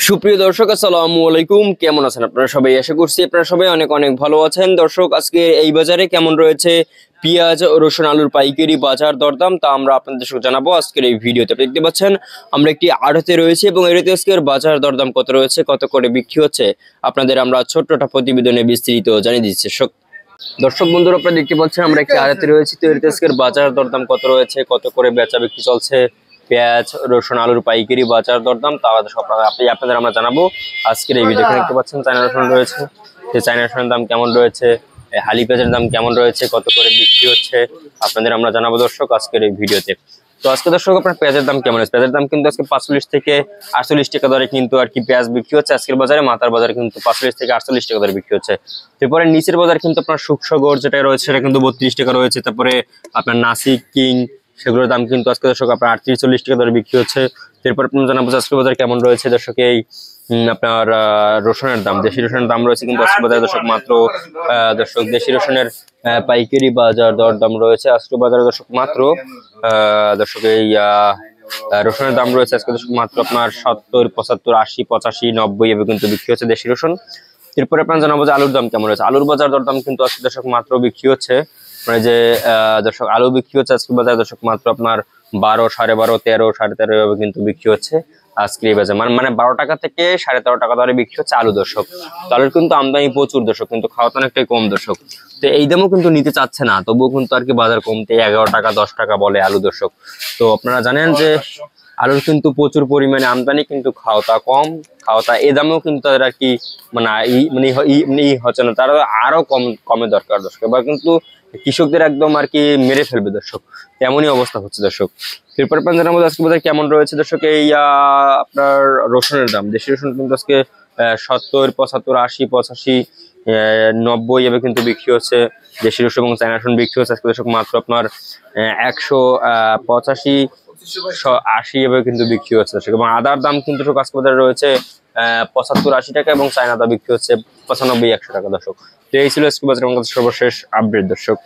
সুপ্রিয় দর্শক, আসসালামু আলাইকুম। কেমন আছেন আপনারা সবাই? আশা করছি আপনারা সবাই অনেক অনেক ভালো আছেন। দর্শক, আজকে এই বাজারে কেমন রয়েছে পেঁয়াজ, রসুন, আলুর পাইকারি বাজার দরদাম তা আমরা আপনাদের সাথে জানাবো আজকের এই ভিডিওতে। দেখতে পাচ্ছেন আমরা একটি আড়তে রয়েছে এবং এর আজকের বাজার দরদাম কত রয়েছে, কত করে বিক্রি হচ্ছে, আপনাদের আমরা ছোট্টটা প্রতিবেদনে বিস্তারিত জানিয়ে দিচ্ছি। দর্শক বন্ধুরা, আপনারা দেখতে পাচ্ছেন আমরা একটি আড়তে রয়েছে, তো এর আজকের বাজার দরদাম কত রয়েছে, কত করে বেচা বিক্রি চলছে পেঁয়াজ, রসুন, আলুর পাইকারি বাজার দরদাম তা আপনাদের আমরা জানাবো আজকের এই ভিডিও। দেখতে পাচ্ছেন চায়না রসুন রয়েছে, সেই চায়না রসুনের দাম কেমন রয়েছে, হালি পেঁয়াজের দাম কেমন রয়েছে, কত করে বিক্রি হচ্ছে, আপনাদের আমরা জানাবো দর্শক আজকের এই ভিডিওতে। তো আজকে দর্শক আপনার পেঁয়াজের দাম কেমন আছে? পেঁয়াজের দাম কিন্তু আজকে 45 থেকে 48 টাকা দরে কিন্তু আর কি পেঁয়াজ বিক্রি হচ্ছে আজকের বাজারে। মাথার বাজারে কিন্তু 45 থেকে 48 টাকা দরে বিক্রি হচ্ছে। এরপরে নিচের বাজার কিন্তু আপনার শুকসাগর যেটা রয়েছে সেটা কিন্তু 32 টাকা রয়েছে। তারপরে আপনার নাসিক, কিং সেগুলোর দাম কিন্তু আজকে দর্শক আপনার 38-40 টাকা দরে বিক্রি হচ্ছে। এরপর আপনার জানাবো আজকের বাজার কেমন রয়েছে দর্শক। এই আপনার রসুনের দাম, দেশি রসুনের দাম রয়েছে কিন্তু আজকের বাজারে দর্শক মাত্র দর্শক দেশি রসুনের পাইকারি বাজার দরদাম রয়েছে আজকের বাজারে দর্শক মাত্র দর্শক এই রসুনের দাম রয়েছে আজকে দর্শক মাত্র আপনার 70, 75, 80, 85, 90 এভাবে কিন্তু বিক্রি হচ্ছে দেশি রসুন। এরপরে আপনার জানাবো যে আলুর দাম কেমন রয়েছে। আলুর বাজার দরদাম কিন্তু আজকে দর্শক মাত্র বিক্রি হচ্ছে মানে যে দর্শক আলু বিক্রি হচ্ছে আজকে বাজারে দর্শক মাত্র আপনার 12, 12.5, 13, 13.5 এভাবে কিন্তু বিক্রি হচ্ছে আজকে এই বাজার। মানে 12 টাকা থেকে 13.5 টাকা দরে বিক্রি হচ্ছে আলু দর্শক। তো আলুর কিন্তু আমদানি প্রচুর দর্শক, কিন্তু খাওয়া তো অনেকটাই কম দর্শক। তো এই দামও কিন্তু নিতে চাচ্ছে না, তবুও কিন্তু আর কি বাজার কমতে 11 টাকা 10 টাকা বলে আলু দর্শক। তো আপনারা জানেন যে আলুর কিন্তু প্রচুর পরিমাণে আমদানি, কিন্তু খাওয়াটা কম। খাওয়াটা এই দামেও কিন্তু তাদের আর কি মানে হচ্ছে না, তারা আরো কমে দরকার দর্শক। এবার কিন্তু কৃষকদের একদম আর কি মেরে ফেলবে দর্শক, এমনই অবস্থা হচ্ছে দর্শক। এরপর পাঞ্জাবের মধ্যে আজকে বাজার কেমন রয়েছে দর্শক। এই আপনার রসুনের দাম, দেশি রসুন কিন্তু আজকে 70, 75, 80, 85, 90 এভাবে কিন্তু বিক্রি হচ্ছে দেশি রসুন এবং চায়না রসুন বিক্রি হচ্ছে আজকে দর্শক মাত্র আপনার 185, 80 এভাবে কিন্তু বিক্রি হচ্ছে দর্শক। এবং আদার দাম কিন্তু আজকে বাজারে রয়েছে 75, 80 টাকা এবং চায়না আদা বিক্রি হচ্ছে 95, 100 টাকা দর্শক। তো এই ছিল আজকে বাজারের সর্বশেষ আপডেট দর্শক।